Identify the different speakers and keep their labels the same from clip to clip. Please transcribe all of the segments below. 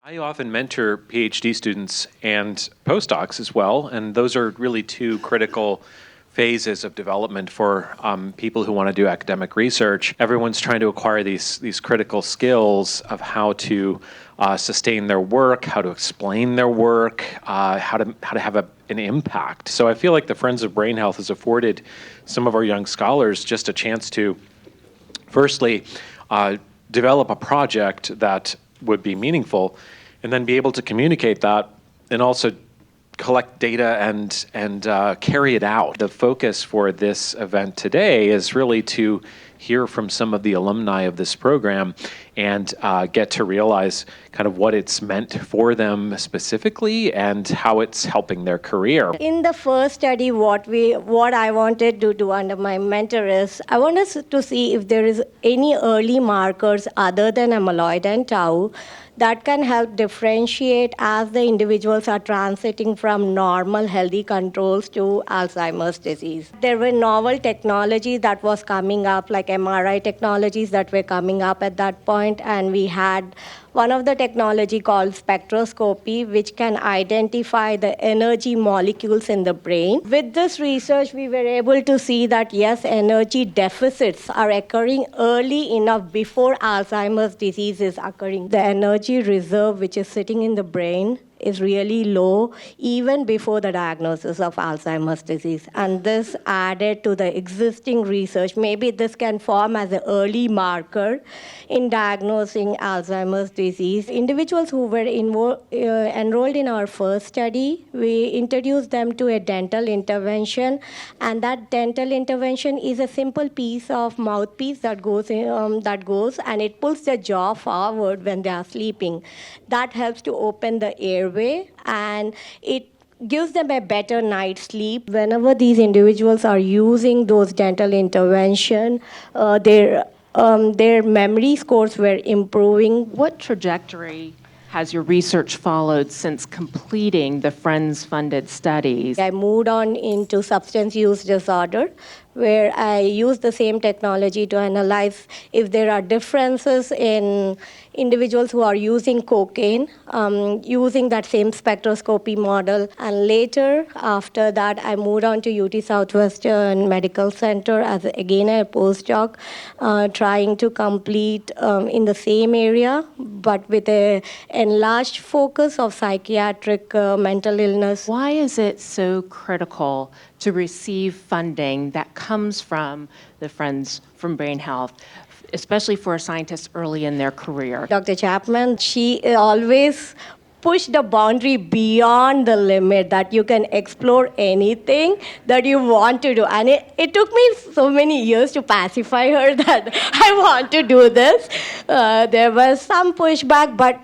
Speaker 1: I often mentor PhD students and postdocs as well, and those are really two critical phases of development for people who want to do academic research. Everyone's trying to acquire these critical skills of how to sustain their work, how to explain their work, how to have an impact. So I feel like the Friends of Brain Health has afforded some of our young scholars just a chance to, firstly, develop a project that would be meaningful, and then be able to communicate that, and also collect data and carry it out. The focus for this event today is really to hear from some of the alumni of this program and get to realize kind of what it's meant for them specifically and how it's helping their career.
Speaker 2: In the first study, what I wanted to do under my mentor is, I want us to see if there is any early markers other than amyloid and tau that can help differentiate as the individuals are transiting from normal healthy controls to Alzheimer's disease. There were novel technologies that was coming up, like MRI technologies that were coming up at that point, and we had one of the technology called spectroscopy, which can identify the energy molecules in the brain. With this research, we were able to see that, yes, energy deficits are occurring early enough before Alzheimer's disease is occurring. The energy reserve, which is sitting in the brain, is really low even before the diagnosis of Alzheimer's disease. And this added to the existing research. Maybe this can form as an early marker in diagnosing Alzheimer's disease. Individuals who were enrolled in our first study, we introduced them to a dental intervention, and that dental intervention is a simple piece of mouthpiece that goes and it pulls the jaw forward when they are sleeping. That helps to open the airway, and it gives them a better night's sleep. Whenever these individuals are using those dental intervention, their memory scores were improving.
Speaker 3: What trajectory has your research followed since completing the Friends-funded studies?
Speaker 2: I moved on into substance use disorder, where I use the same technology to analyze if there are differences in individuals who are using cocaine, using that same spectroscopy model. And later, after that, I moved on to UT Southwestern Medical Center as, again, a postdoc, trying to complete in the same area, but with an enlarged focus of psychiatric mental illness.
Speaker 3: Why is it so critical to receive funding that comes from the Friends from Brain Health, especially for a scientist early in their career?
Speaker 2: Dr. Chapman, she always pushed the boundary beyond the limit that you can explore anything that you want to do. And it took me so many years to pacify her that I want to do this. There was some pushback, but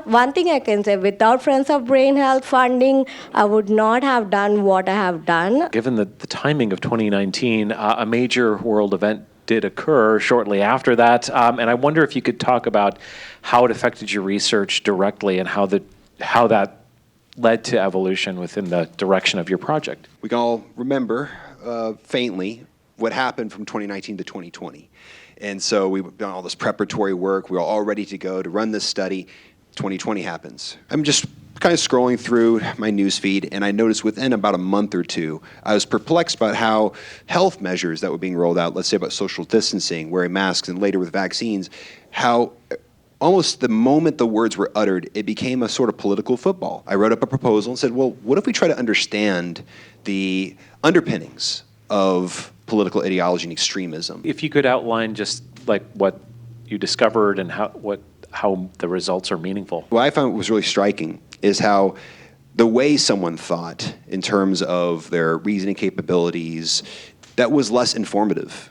Speaker 2: one thing I can say, without Friends of Brain Health funding, I would not have done what I have done.
Speaker 1: Given the timing of 2019, a major world event did occur shortly after that, and I wonder if you could talk about how it affected your research directly and how that led to evolution within the direction of your project.
Speaker 4: We can all remember faintly what happened from 2019 to 2020. And so we've done all this preparatory work. We were all ready to go to run this study. 2020 happens. I'm just kind of scrolling through my news feed, and I noticed within about a month or two, I was perplexed about how health measures that were being rolled out, let's say about social distancing, wearing masks, and later with vaccines, how almost the moment the words were uttered, it became a sort of political football. I wrote up a proposal and said, well, what if we try to understand the underpinnings of political ideology and extremism?
Speaker 1: If you could outline just like what you discovered and how the results are meaningful.
Speaker 4: What I found was really striking is how the way someone thought in terms of their reasoning capabilities, that was less informative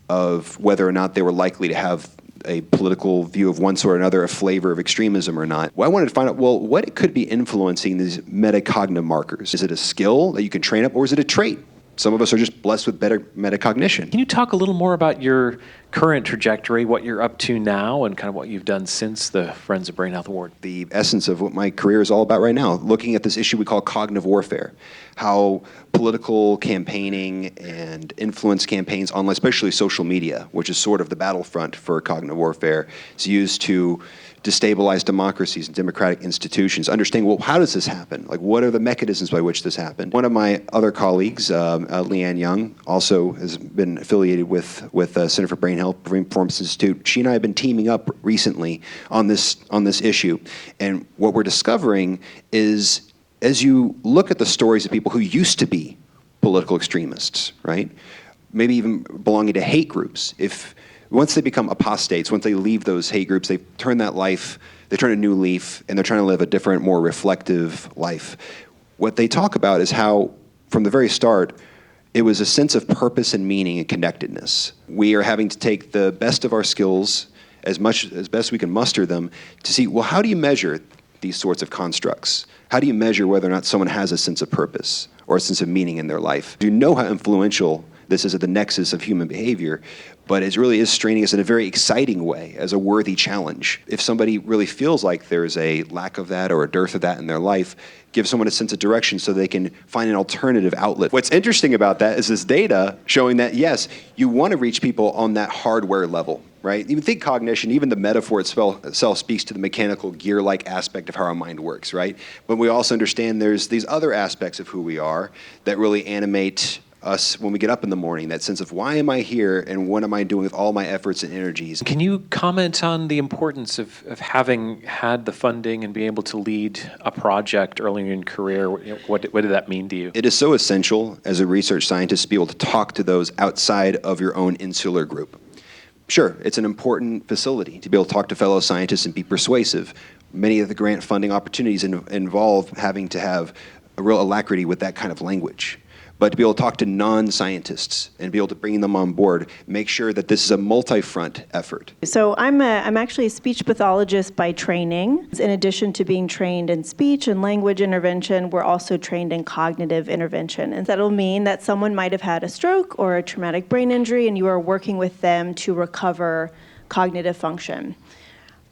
Speaker 4: of whether or not they were likely to have a political view of one sort or another, a flavor of extremism or not. Well, I wanted to find out, well, what could be influencing these metacognitive markers? Is it a skill that you can train up, or is it a trait? Some of us are just blessed with better metacognition.
Speaker 1: Can you talk a little more about your current trajectory, what you're up to now, and kind of what you've done since the Friends of Brain Health Award?
Speaker 4: The essence of what my career is all about right now, looking at this issue we call cognitive warfare, how political campaigning and influence campaigns on especially social media, which is sort of the battlefront for cognitive warfare, is used to destabilize democracies and democratic institutions, understanding, well, how does this happen? Like, what are the mechanisms by which this happened? One of my other colleagues, Leanne Young, also has been affiliated with Center for Brain Health, Brain Performance Institute. She and I have been teaming up recently on this issue. And what we're discovering is, as you look at the stories of people who used to be political extremists, right? Maybe even belonging to hate groups. Once they become apostates, once they leave those hate groups, they turn a new leaf, and they're trying to live a different, more reflective life. What they talk about is how, from the very start, it was a sense of purpose and meaning and connectedness. We are having to take the best of our skills, as best we can muster them, to see, well, how do you measure these sorts of constructs? How do you measure whether or not someone has a sense of purpose or a sense of meaning in their life? You know how influential this is at the nexus of human behavior, but it really is straining us in a very exciting way as a worthy challenge. If somebody really feels like there's a lack of that or a dearth of that in their life, give someone a sense of direction so they can find an alternative outlet. What's interesting about that is this data showing that, yes, you want to reach people on that hardware level, right? Even think cognition, even the metaphor itself speaks to the mechanical gear-like aspect of how our mind works, right? But we also understand there's these other aspects of who we are that really animate us when we get up in the morning, that sense of why am I here and what am I doing with all my efforts and energies.
Speaker 1: Can you comment on the importance of having had the funding and being able to lead a project early in your career? What did that mean to you?
Speaker 4: It is so essential as a research scientist to be able to talk to those outside of your own insular group. Sure, it's an important facility to be able to talk to fellow scientists and be persuasive. Many of the grant funding opportunities involve having to have a real alacrity with that kind of language. But to be able to talk to non-scientists and be able to bring them on board, make sure that this is a multi-front effort.
Speaker 5: So I'm actually a speech pathologist by training. In addition to being trained in speech and language intervention, we're also trained in cognitive intervention. And that'll mean that someone might have had a stroke or a traumatic brain injury, and you are working with them to recover cognitive function.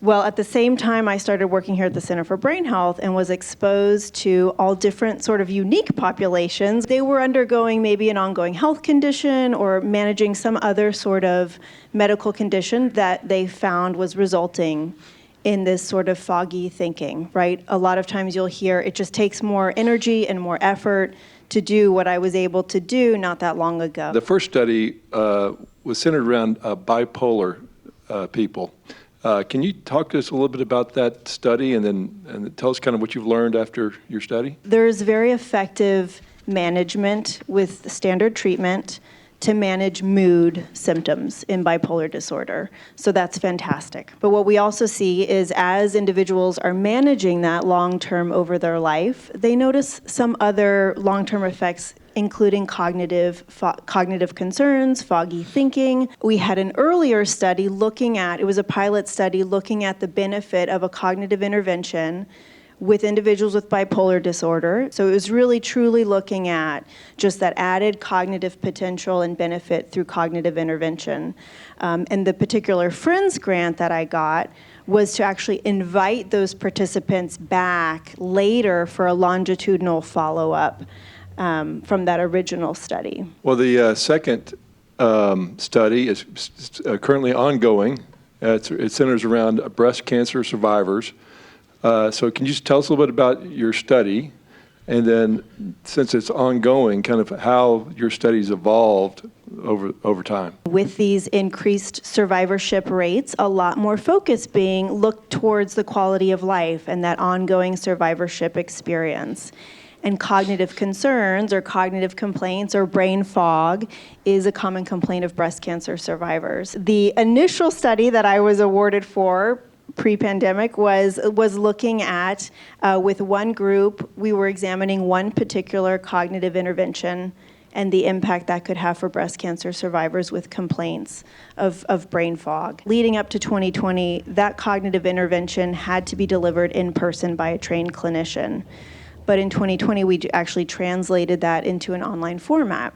Speaker 5: Well, at the same time, I started working here at the Center for Brain Health and was exposed to all different sort of unique populations. They were undergoing maybe an ongoing health condition or managing some other sort of medical condition that they found was resulting in this sort of foggy thinking, right? A lot of times you'll hear it just takes more energy and more effort to do what I was able to do not that long ago.
Speaker 6: The first study was centered around bipolar people. Can you talk to us a little bit about that study and tell us kind of what you've learned after your study?
Speaker 5: There's very effective management with standard treatment to manage mood symptoms in bipolar disorder. So that's fantastic. But what we also see is as individuals are managing that long-term over their life, they notice some other long-term effects, including cognitive concerns, foggy thinking. We had an earlier study it was a pilot study looking at the benefit of a cognitive intervention with individuals with bipolar disorder. So it was really truly looking at just that added cognitive potential and benefit through cognitive intervention. And the particular Friends grant that I got was to actually invite those participants back later for a longitudinal follow-up from that original study.
Speaker 6: Well, the second study is currently ongoing. It centers around breast cancer survivors. So can you just tell us a little bit about your study, and then since it's ongoing, kind of how your study's evolved over time?
Speaker 5: With these increased survivorship rates, a lot more focus being looked towards the quality of life and that ongoing survivorship experience. And cognitive concerns or cognitive complaints or brain fog is a common complaint of breast cancer survivors. The initial study that I was awarded for pre-pandemic was looking at, with one group, we were examining one particular cognitive intervention and the impact that could have for breast cancer survivors with complaints of brain fog. Leading up to 2020, that cognitive intervention had to be delivered in person by a trained clinician. But in 2020, we actually translated that into an online format.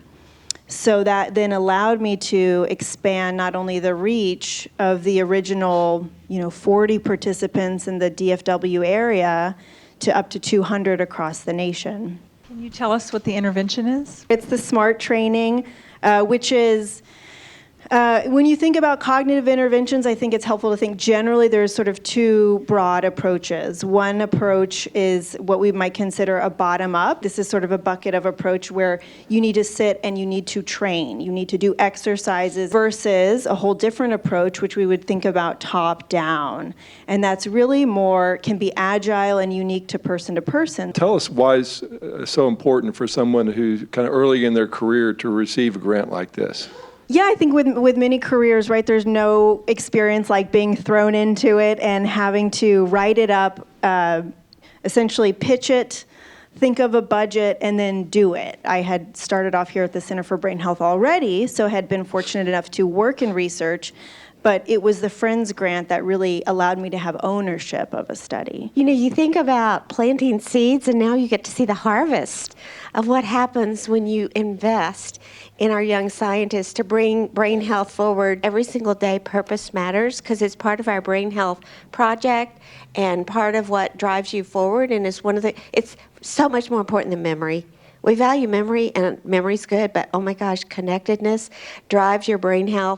Speaker 5: So that then allowed me to expand not only the reach of the original 40 participants in the DFW area to up to 200 across the nation.
Speaker 7: Can you tell us what the intervention is?
Speaker 5: It's the SMART training, which is When you think about cognitive interventions, I think it's helpful to think generally there's sort of two broad approaches. One approach is what we might consider a bottom-up. This is sort of a bucket of approach where you need to sit and you need to train. You need to do exercises versus a whole different approach, which we would think about top-down. And that's really more, can be agile and unique to person.
Speaker 6: Tell us why it's so important for someone who's kind of early in their career to receive a grant like this.
Speaker 5: Yeah, I think with many careers, right, there's no experience like being thrown into it and having to write it up, essentially pitch it, think of a budget, and then do it. I had started off here at the Center for Brain Health already, so had been fortunate enough to work in research, but it was the Friends grant that really allowed me to have ownership of a study.
Speaker 7: You know, you think about planting seeds, and now you get to see the harvest of what happens when you invest in our young scientists to bring brain health forward. Every single day, purpose matters because it's part of our brain health project and part of what drives you forward, and it's so much more important than memory. We value memory, and memory's good, but oh my gosh, connectedness drives your brain health.